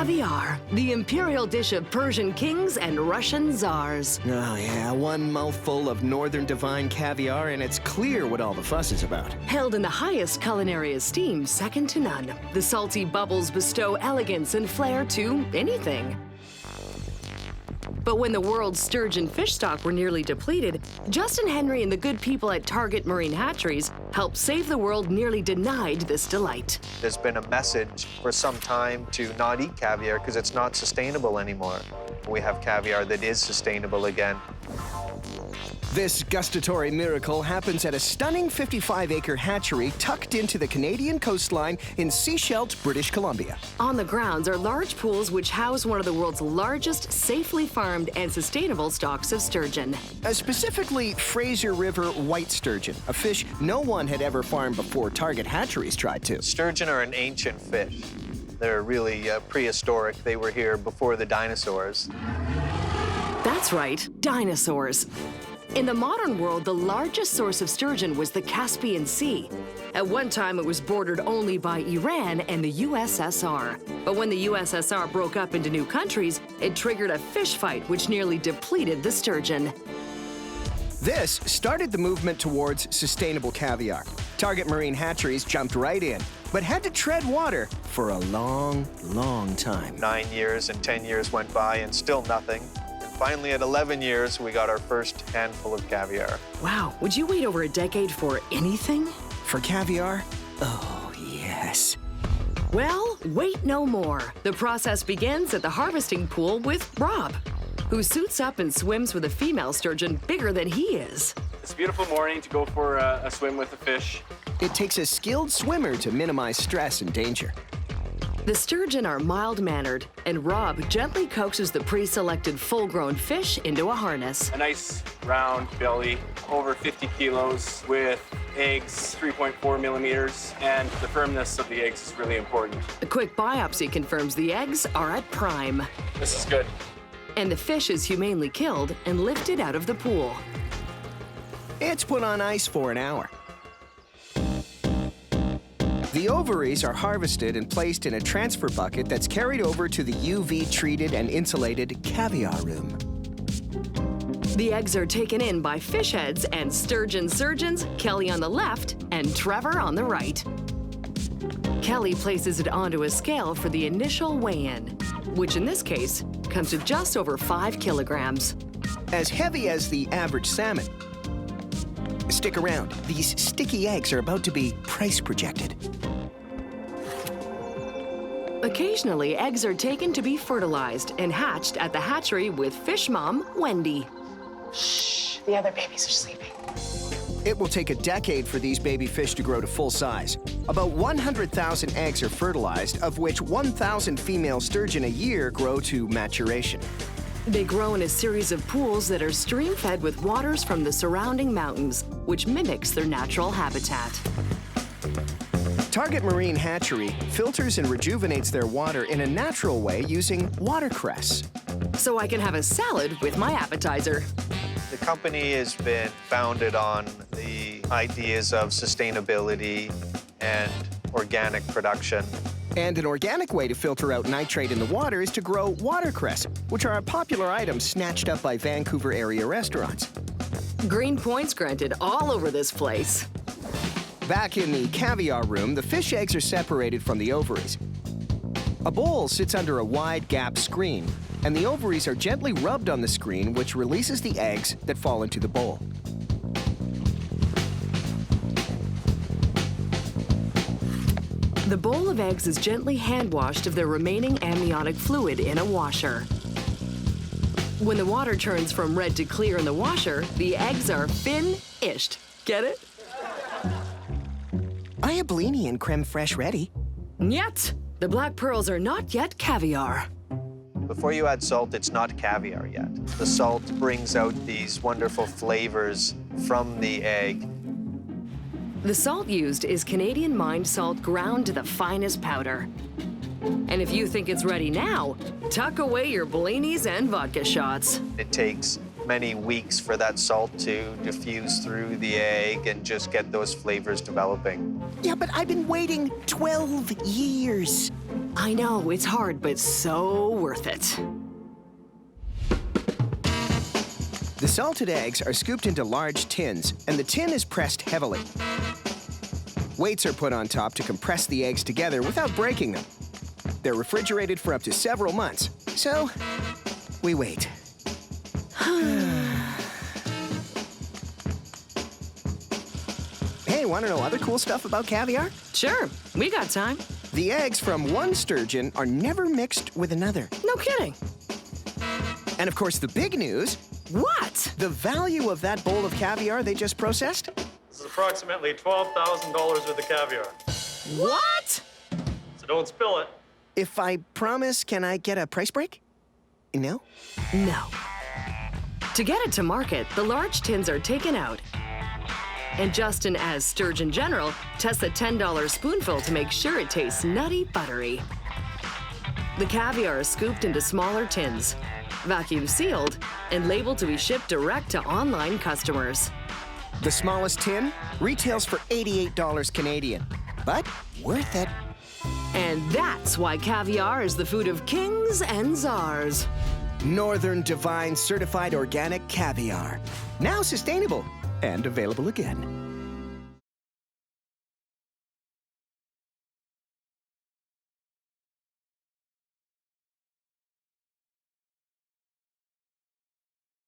Caviar, the imperial dish of Persian kings and Russian czars. Oh yeah, one mouthful of northern divine caviar and it's clear what all the fuss is about. Held in the highest culinary esteem, second to none, the salty bubbles bestow elegance and flair to anything. But when the world's sturgeon fish stock were nearly depleted, Justin Henry and the good people at Target Marine Hatcheries helped save the world nearly denied this delight. There's been a message for some time to not eat caviar because it's not sustainable anymore. We have caviar that is sustainable again. This gustatory miracle happens at a stunning 55-acre hatchery tucked into the Canadian coastline in Sechelt, British Columbia. On the grounds are large pools which house one of the world's largest safely farmed and sustainable stocks of sturgeon. Specifically, Fraser River white sturgeon, a fish no one had ever farmed before Target Hatcheries tried to. Sturgeon are an ancient fish. They're really prehistoric. They were here before the dinosaurs. That's right, dinosaurs. In the modern world, the largest source of sturgeon was the Caspian Sea. At one time, it was bordered only by Iran and the USSR. But when the USSR broke up into new countries, it triggered a fish fight which nearly depleted the sturgeon. This started the movement towards sustainable caviar. Target Marine Hatcheries jumped right in, but had to tread water for a long, long time. 9 years and 10 years went by and still nothing. Finally, at 11 years, we got our first handful of caviar. Wow, would you wait over a decade for anything? For caviar? Oh, yes. Well, wait no more. The process begins at the harvesting pool with Rob, who suits up and swims with a female sturgeon bigger than he is. It's a beautiful morning to go for a swim with the fish. It takes a skilled swimmer to minimize stress and danger. The sturgeon are mild-mannered, and Rob gently coaxes the pre-selected full-grown fish into a harness. A nice round belly, over 50 kilos, with eggs 3.4 millimeters, and the firmness of the eggs is really important. A quick biopsy confirms the eggs are at prime. This is good. And the fish is humanely killed and lifted out of the pool. It's put on ice for an hour. The ovaries are harvested and placed in a transfer bucket that's carried over to the UV-treated and insulated caviar room. The eggs are taken in by fish heads and sturgeon surgeons, Kelly on the left and Trevor on the right. Kelly places it onto a scale for the initial weigh-in, which in this case comes to just over 5 kilograms. As heavy as the average salmon. Stick around. These sticky eggs are about to be price projected. Occasionally, eggs are taken to be fertilized and hatched at the hatchery with fish mom, Wendy. Shh, the other babies are sleeping. It will take a decade for these baby fish to grow to full size. About 100,000 eggs are fertilized, of which 1,000 female sturgeon a year grow to maturation. They grow in a series of pools that are stream-fed with waters from the surrounding mountains, which mimics their natural habitat. Target Marine Hatchery filters and rejuvenates their water in a natural way using watercress. So I can have a salad with my appetizer. The company has been founded on the ideas of sustainability and organic production. And an organic way to filter out nitrate in the water is to grow watercress, which are a popular item snatched up by Vancouver area restaurants. Green points granted all over this place. Back in the caviar room, the fish eggs are separated from the ovaries. A bowl sits under a wide gap screen, and the ovaries are gently rubbed on the screen, which releases the eggs that fall into the bowl. The bowl of eggs is gently hand-washed of their remaining amniotic fluid in a washer. When the water turns from red to clear in the washer, the eggs are finished. Get it? Ayablini and creme fraiche ready. Yet, the black pearls are not yet caviar. Before you add salt, it's not caviar yet. The salt brings out these wonderful flavors from the egg. The salt used is Canadian mined salt ground to the finest powder. And if you think it's ready now, tuck away your bellinis and vodka shots. It takes many weeks for that salt to diffuse through the egg and just get those flavors developing. Yeah, but I've been waiting 12 years. I know, it's hard, but so worth it. The salted eggs are scooped into large tins, and the tin is pressed heavily. Weights are put on top to compress the eggs together without breaking them. They're refrigerated for up to several months, so we wait. Hey, want to know other cool stuff about caviar? Sure, we got time. The eggs from one sturgeon are never mixed with another. No kidding. And of course, the big news, What? the value of that bowl of caviar they just processed? This is approximately $12,000 worth of caviar. What? So don't spill it. If I promise, can I get a price break? No? No. To get it to market, the large tins are taken out. And Justin, as Sturgeon General, tests a $10 spoonful to make sure it tastes nutty buttery. The caviar is scooped into smaller tins, vacuum sealed, and labeled to be shipped direct to online customers. The smallest tin retails for $88 Canadian, but worth it. And that's why caviar is the food of kings and czars. Northern Divine Certified Organic Caviar. Now sustainable and available again.